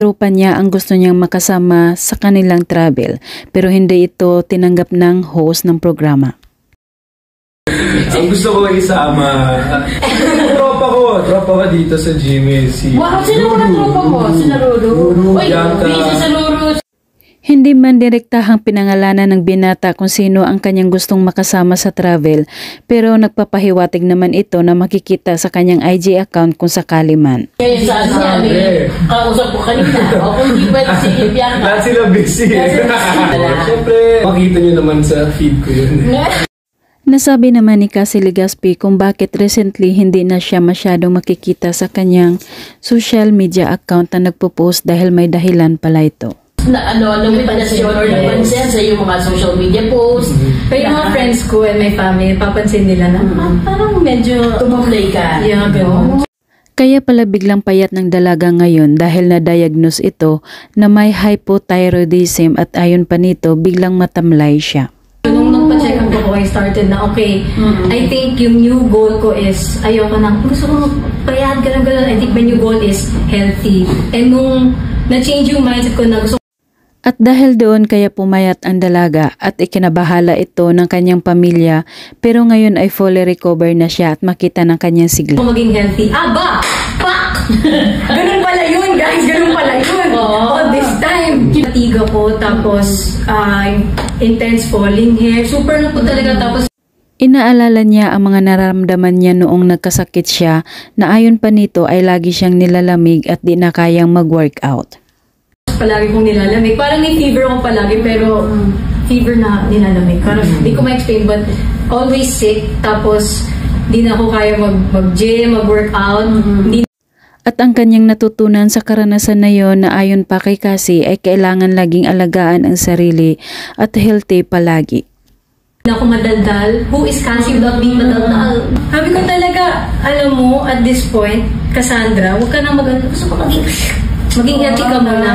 Tropa niya ang gusto niyang makasama sa kanilang travel pero hindi ito tinanggap ng host ng programa. Ang gusto ko isama tropa ko dito sa Jimmy. Wow, sino mga tropa mo? Sila Roro? Uy, busy sa Roro. Hindi man direktahang pinangalanan ng binata kung sino ang kanyang gustong makasama sa travel pero nagpapahiwatig naman ito na makikita sa kanyang IG account kung sakali man. Kaya sa niya, may kausap ko kanina. O kung di pwede si Bianca. Lahat sila busy. Siyempre, makita nyo naman sa feed ko yun. Nasabi naman ni Cassie Legaspi kung bakit recently hindi na siya masyadong makikita sa kanyang social media account na nagpo-post dahil may dahilan pala ito. Na lumipansin or napansin sa yung mga social media posts. Pero yung mga friends ko and my family, papansin nila na parang medyo tumuplay ka. Yeah, Kaya pala biglang payat ng dalaga ngayon dahil na-diagnose ito na may hypothyroidism at ayon pa nito biglang matamlay siya. Nung nagpa-check up ko, I started na okay, I think yung new goal ko is ayoko nang gusto ko payat, ganun. I think my new goal is healthy. And nung na-change yung mindset ko na gusto. At dahil doon kaya pumayat ang dalaga at ikinabahala ito ng kanyang pamilya pero ngayon ay fully recover na siya at makita ng kanyang sigla. Maging healthy. Aba! Fuck! Ganun pala yun, guys! Ganun pala yun! All this time. Fatiga ko, tapos intense falling hair. Super na po talaga. Tapos inaalala niya ang mga nararamdaman niya noong nagkasakit siya na ayon pa nito ay lagi siyang nilalamig at di na kayang mag-workout. Palagi kong nilalamig. Parang may fever ako palagi pero fever na nilalamig. Parang hindi ko ma-explain but always sick. Tapos di na ako kaya mag-gym, mag-workout. At ang kanyang natutunan sa karanasan na yon na ayon pa kay Cassie ay kailangan laging alagaan ang sarili at healthy palagi. Hindi ako madaldal. Who is Cassie without being madaldal? Sabi ko talaga, alam mo, at this point, Cassandra, huwag ka na gusto ko maging healthy ka muna.